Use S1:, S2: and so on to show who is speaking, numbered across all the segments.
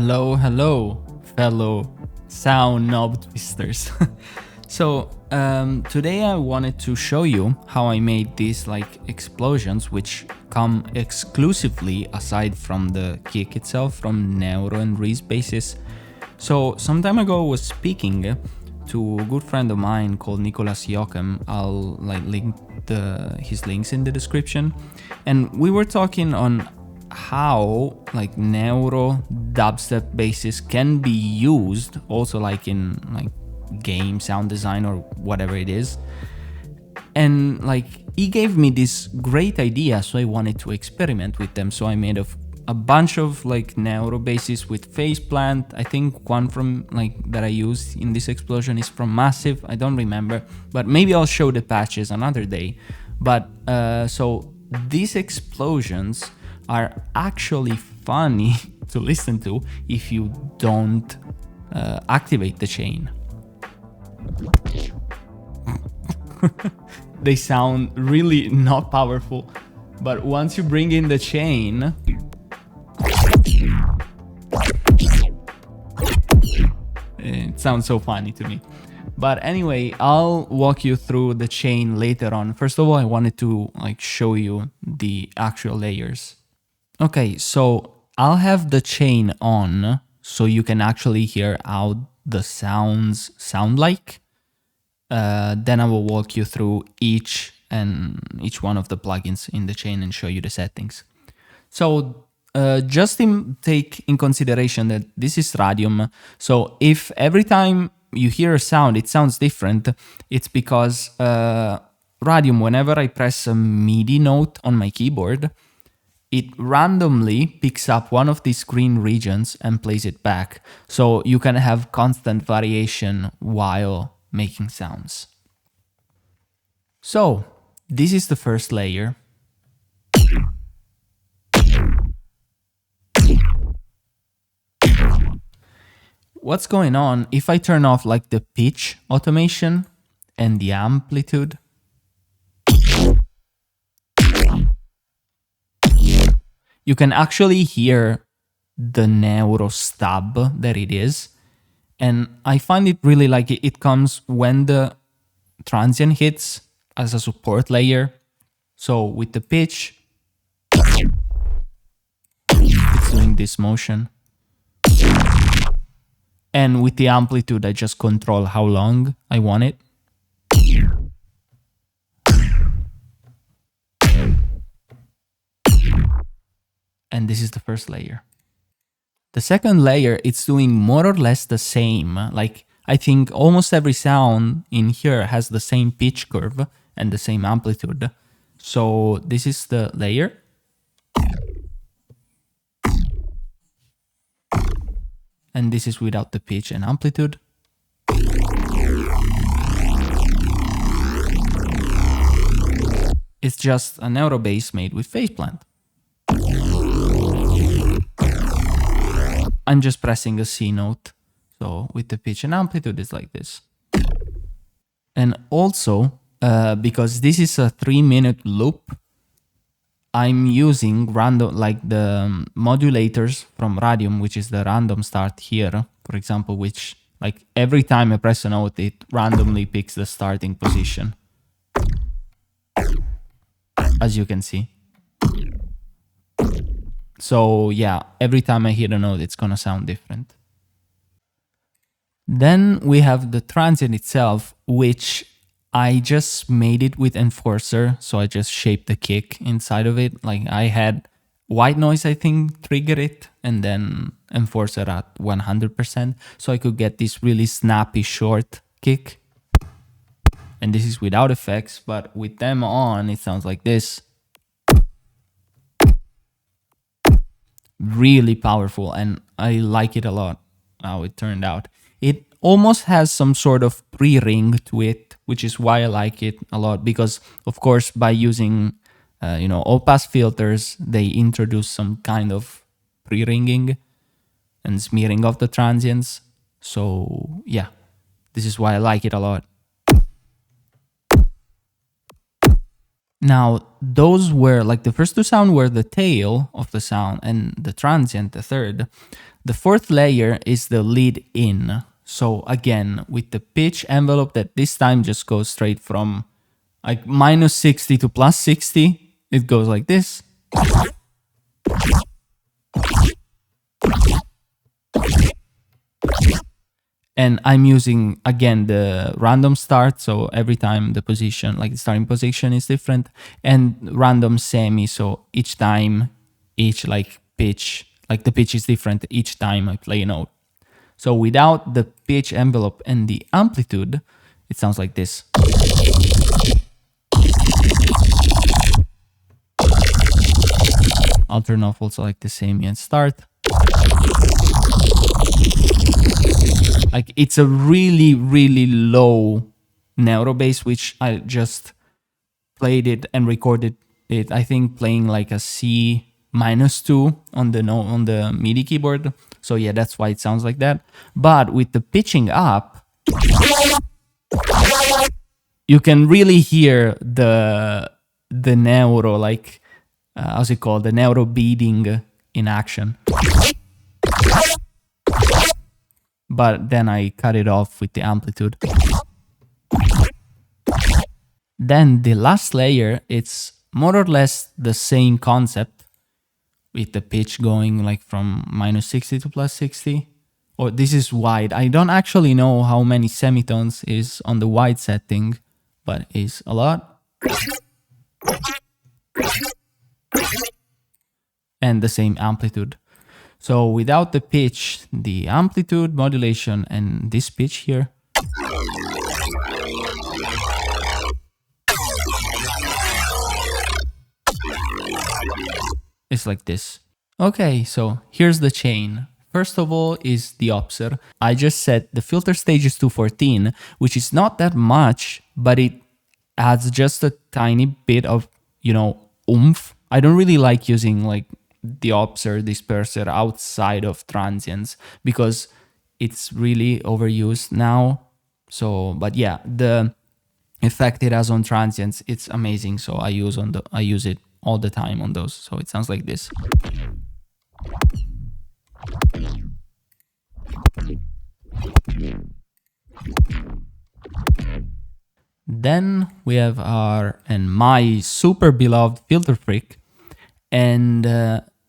S1: Hello, hello, fellow sound knob twisters. Today I wanted to show you how I made these explosions, which come exclusively aside from the kick itself from Neuro and Reese basses. So some time ago I was speaking to a good friend of mine called Yochum. I'll link his links in the description, and we were talking on how Neuro dubstep basses can be used also in game sound design or whatever it is. And he gave me this great idea, so I wanted to experiment with them. So I made a bunch of Neuro basses with phase plant. I think one from that I used in this explosion is from Massive. I don't remember, but maybe I'll show the patches another day. But so these explosions are actually funny to listen to if you don't activate the chain. They sound really not powerful, but once you bring in the chain, it sounds so funny to me. But anyway, I'll walk you through the chain later on. First of all, I wanted to show you the actual layers. Okay, so I'll have the chain on so you can actually hear how the sounds sound like. Then I will walk you through each one of the plugins in the chain and show you the settings. So just take in consideration that this is Radium. So if every time you hear a sound, it sounds different, it's because Radium, whenever I press a MIDI note on my keyboard, it randomly picks up one of these green regions and plays it back. So you can have constant variation while making sounds. So this is the first layer. What's going on if I turn off the pitch automation and the amplitude? You can actually hear the Neuro stub that it is. And I find it really it comes when the transient hits as a support layer. So with the pitch, it's doing this motion. And with the amplitude, I just control how long I want it. And this is the first layer. The second layer, it's doing more or less the same. I think almost every sound in here has the same pitch curve and the same amplitude. So this is the layer. And this is without the pitch and amplitude. It's just a Neuro bass made with phase plant. I'm just pressing a C note. So with the pitch and amplitude, it's like this. And also, because this is a 3-minute loop, I'm using random, the modulators from Radium, which is the random start here, for example, which every time I press a note, it randomly picks the starting position. As you can see. So yeah, every time I hear a note, it's gonna sound different. Then we have the transient itself, which I just made it with Enforcer. So I just shaped the kick inside of it. I had white noise, I think, trigger it, and then Enforcer at 100%. So I could get this really snappy short kick. And this is without effects, but with them on, it sounds like this. Really powerful, and I like it a lot how it turned out. It almost has some sort of pre-ring to it, which is why I like it a lot, because of course by using all-pass filters, they introduce some kind of pre-ringing and smearing of the transients. So yeah, this is why I like it a lot. Now, those were like the first two sound were the tail of the sound and the transient, the third. The fourth layer is the lead in. So again, with the pitch envelope that this time just goes straight from like -60 to +60, it goes like this. And I'm using, again, the random start. So every time the position, like the starting position is different, and random semi. So each time, each like pitch, like the pitch is different each time I play a note. So without the pitch envelope and the amplitude, it sounds like this. I'll turn off also like the semi and start. Like it's a really, really low Neuro Bass, which I just played it and recorded it. I think playing like a C-2 on the MIDI keyboard. So yeah, that's why it sounds like that. But with the pitching up, you can really hear the Neuro, like how's it called? The Neuro beating in action. But then I cut it off with the amplitude. Then the last layer, it's more or less the same concept with the pitch going like from -60 to +60. Or this is wide. I don't actually know how many semitones is on the wide setting, but it's a lot. And the same amplitude. So without the pitch, the amplitude, modulation, and this pitch here, it's like this. Okay, so here's the chain. First of all is the obser. I just set the filter stage is 214, which is not that much, but it adds just a tiny bit of, oomph. I don't really like using like the obser disperser outside of transients because it's really overused now. So, but yeah, the effect it has on transients, it's amazing. So I use it all the time on those. So it sounds like this. Then we have my super beloved filter freak. And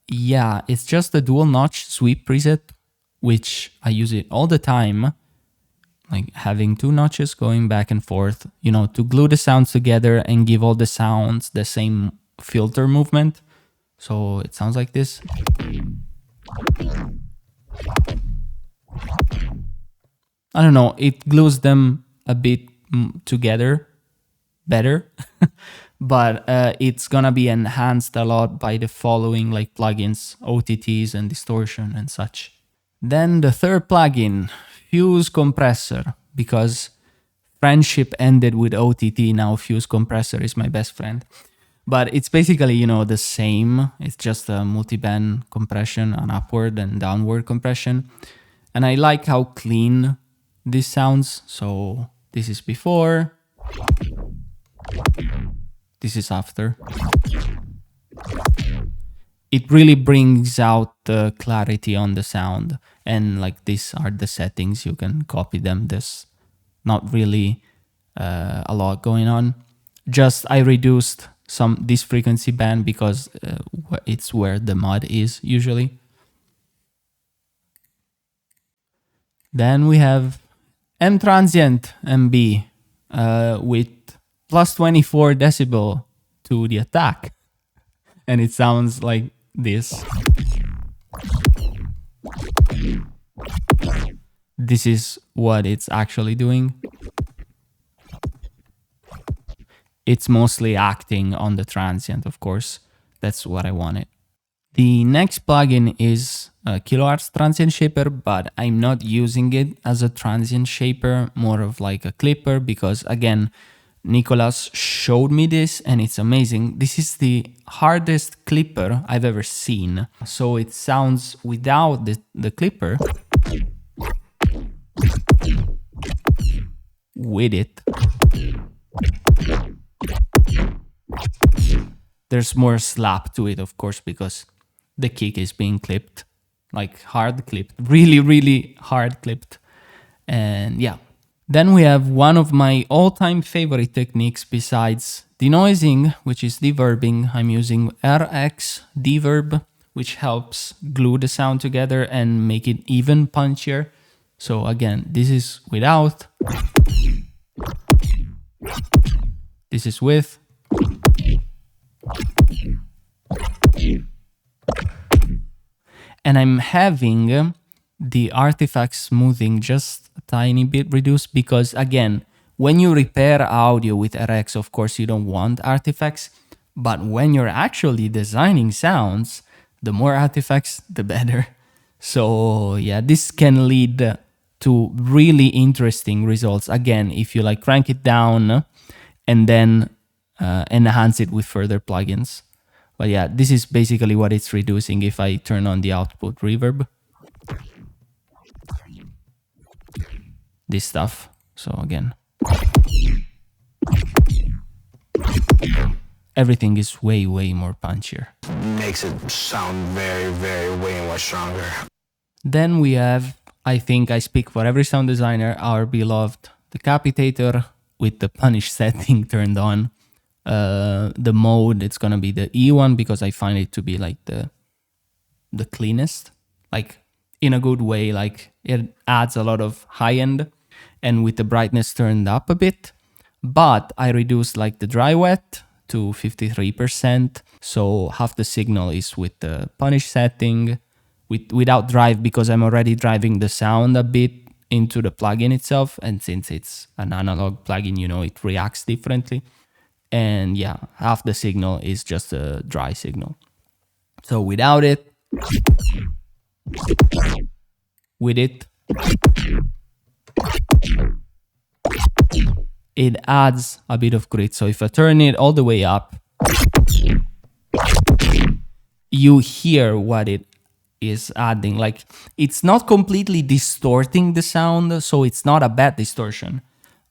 S1: yeah, it's just a dual notch sweep preset, which I use it all the time. Like having two notches going back and forth, to glue the sounds together and give all the sounds the same filter movement. So it sounds like this. I don't know, it glues them a bit together better, but it's gonna be enhanced a lot by the following like plugins, OTTs and distortion and such. Then the third plugin, Fuse Compressor, because friendship ended with OTT, now Fuse Compressor is my best friend. But it's basically, the same. It's just a multi-band compression, an upward and downward compression. And I like how clean this sounds. So this is before. This is after. It really brings out the clarity on the sound. And like these are the settings, you can copy them. There's not really a lot going on. Just I reduced this frequency band because it's where the mod is usually. Then we have M transient MB with plus 24 decibel to the attack. And it sounds like this. This is what it's actually doing. It's mostly acting on the transient, of course. That's what I wanted. The next plugin is a Kilohertz Transient Shaper, but I'm not using it as a transient shaper, more of like a clipper, because again, Nicolas showed me this and it's amazing. This is the hardest clipper I've ever seen. So it sounds without the clipper. With it. there's more slap to it, of course, because the kick is being clipped, like hard clipped, really, really hard clipped. And yeah. Then we have one of my all-time favorite techniques besides denoising, which is deverbing. I'm using RX deverb, which helps glue the sound together and make it even punchier. So again, this is without, this is with, and I'm having the artifact smoothing just a tiny bit reduced because, again, when you repair audio with RX, of course, you don't want artifacts. But when you're actually designing sounds, the more artifacts, the better. So yeah, this can lead to really interesting results. Again, if you like crank it down and then enhance it with further plugins. But yeah, this is basically what it's reducing if I turn on the output reverb. This stuff. So again, everything is way, way more punchier.
S2: Makes it sound very, very, way more stronger.
S1: Then we have, I think I speak for every sound designer, our beloved decapitator with the punish setting turned on. The mode, it's gonna be the E one because I find it to be like the cleanest, like in a good way, like it adds a lot of high end and with the brightness turned up a bit. But I reduced like the dry wet to 53%. So half the signal is with the punish setting, without drive because I'm already driving the sound a bit into the plugin itself. And since it's an analog plugin, you know, it reacts differently. And yeah, half the signal is just a dry signal. So without it, with it, it adds a bit of grit. So if I turn it all the way up, you hear what it is adding. Like it's not completely distorting the sound, so it's not a bad distortion,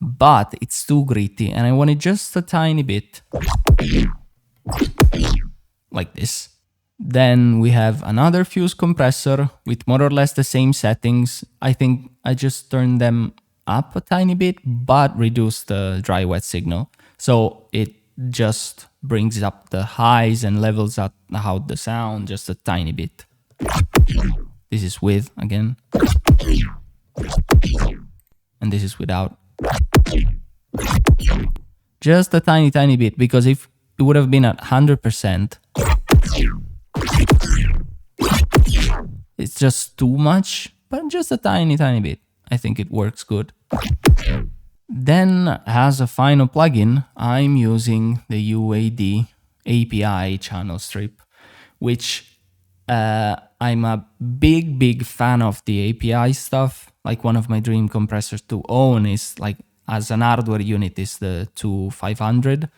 S1: but it's too gritty and I want it just a tiny bit like this. Then we have another fuse compressor with more or less the same settings. I think I just turned them up a tiny bit, but reduced the dry wet signal. So it just brings up the highs and levels out the sound just a tiny bit. This is with, again. And this is without. Just a tiny, tiny bit, because if it would have been at 100%, it's just too much, but just a tiny, tiny bit. I think it works good. Then, as a final plugin, I'm using the UAD API channel strip, which I'm a big, big fan of the API stuff. Like one of my dream compressors to own is like, as an hardware unit, is the 2500.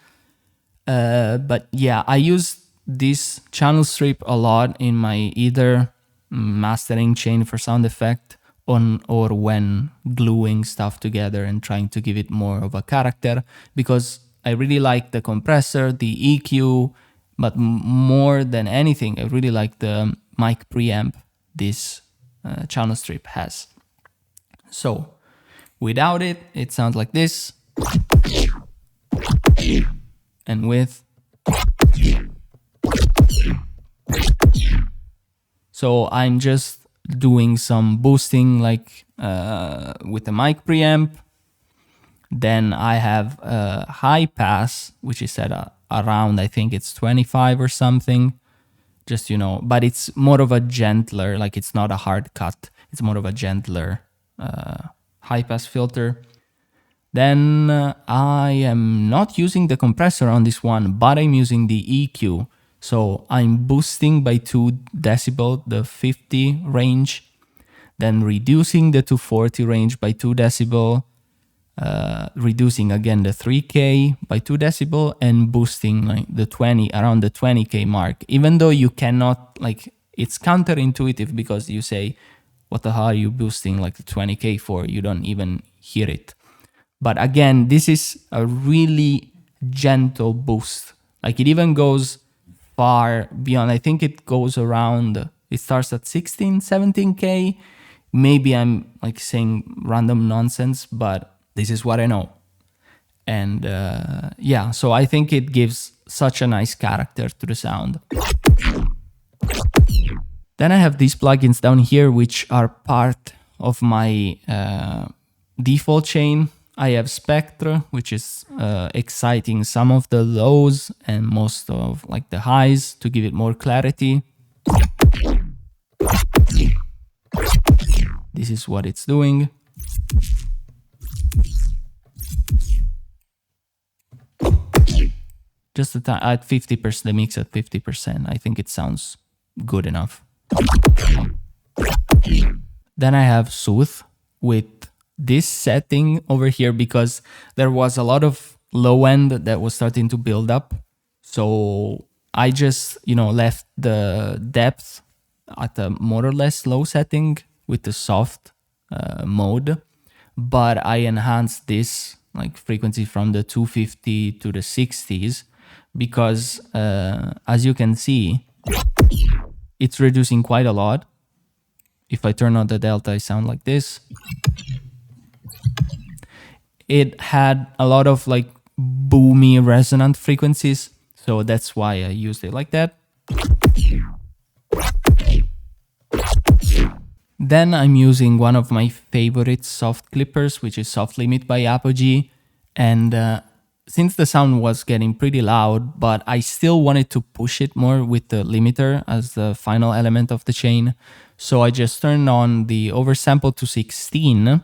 S1: But yeah, I use this channel strip a lot in my either mastering chain for sound effect or when gluing stuff together and trying to give it more of a character, because I really like the compressor, the EQ, but more than anything, I really like the mic preamp this channel strip has. So without it, it sounds like this. And with. So I'm just doing some boosting like with the mic preamp. Then I have a high pass, which is set around, I think it's 25 or something. Just, you know, but it's more of a gentler, like it's not a hard cut. It's more of a gentler high pass filter. Then I am not using the compressor on this one, but I'm using the EQ. So I'm boosting by 2 decibel the 50 range, then reducing the 240 range by 2 decibel, reducing again the 3K by 2 decibel, and boosting like the 20 around the 20K mark. Even though you cannot, like, it's counterintuitive because you say, what the hell are you boosting like the 20K for? You don't even hear it. But again, this is a really gentle boost. Like it even goes far beyond. I think it goes around, it starts at 16, 17K. Maybe I'm like saying random nonsense, but this is what I know. And yeah, so I think it gives such a nice character to the sound. Then I have these plugins down here, which are part of my default chain. I have Spectre, which is exciting some of the lows and most of like the highs to give it more clarity. This is what it's doing. Just at 50%, the mix at 50%. I think it sounds good enough. Then I have Soothe with this setting over here because there was a lot of low end that was starting to build up. So I just, left the depth at a more or less low setting with the soft mode, but I enhanced this like frequency from the 250 to the 60s because as you can see, it's reducing quite a lot. If I turn on the delta, I sound like this. It had a lot of like boomy resonant frequencies, so that's why I used it like that. Then I'm using one of my favorite soft clippers, which is Soft Limit by Apogee. And since the sound was getting pretty loud, but I still wanted to push it more with the limiter as the final element of the chain. So I just turned on the oversample to 16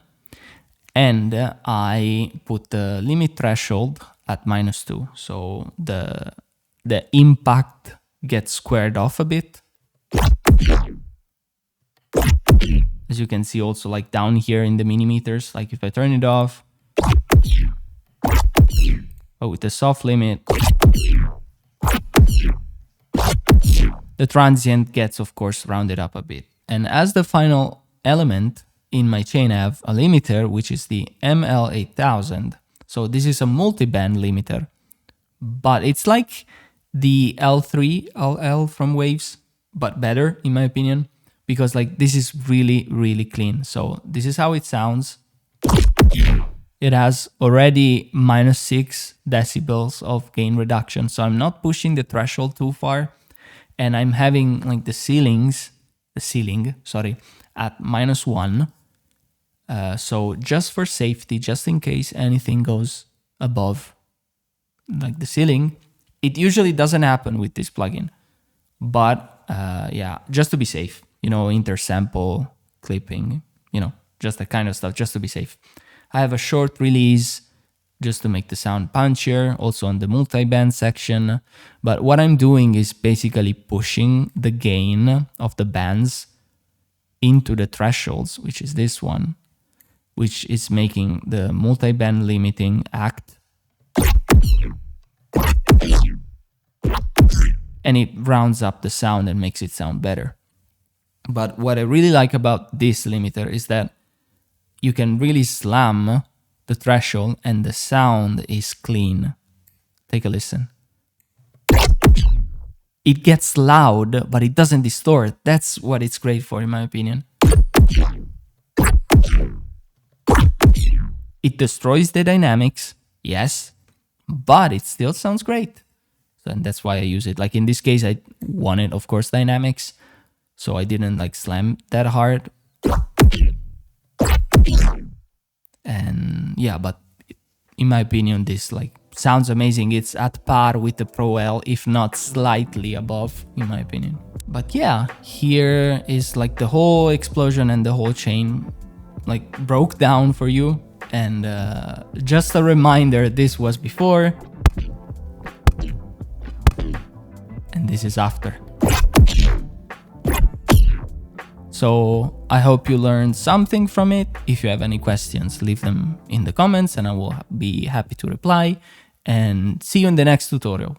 S1: and I put the limit threshold at -2. So the impact gets squared off a bit. As you can see also like down here in the millimeters, like if I turn it off, with the soft limit, the transient gets of course rounded up a bit. And as the final element in my chain, I have a limiter, which is the ML8000. So this is a multi-band limiter, but it's like the L3 LL from Waves, but better in my opinion, because like this is really, really clean. So this is how it sounds. It has already -6 decibels of gain reduction. So I'm not pushing the threshold too far. And I'm having like the ceiling, at -1. So just for safety, just in case anything goes above like the ceiling, it usually doesn't happen with this plugin. But yeah, just to be safe, intersample, clipping, just that kind of stuff, just to be safe. I have a short release just to make the sound punchier, also on the multi-band section. But what I'm doing is basically pushing the gain of the bands into the thresholds, which is this one, which is making the multi-band limiting act. And it rounds up the sound and makes it sound better. But what I really like about this limiter is that you can really slam the threshold and the sound is clean. Take a listen. It gets loud, but it doesn't distort. That's what it's great for, in my opinion. It destroys the dynamics, yes, but it still sounds great. So, and that's why I use it. Like in this case, I wanted, of course, dynamics. So I didn't like slam that hard. And yeah, but in my opinion, this like sounds amazing. It's at par with the Pro L, if not slightly above, in my opinion. But yeah, here is like the whole explosion and the whole chain like broke down for you. And just a reminder, this was before and this is after. So I hope you learned something from it. If you have any questions, leave them in the comments and I will be happy to reply. And see you in the next tutorial.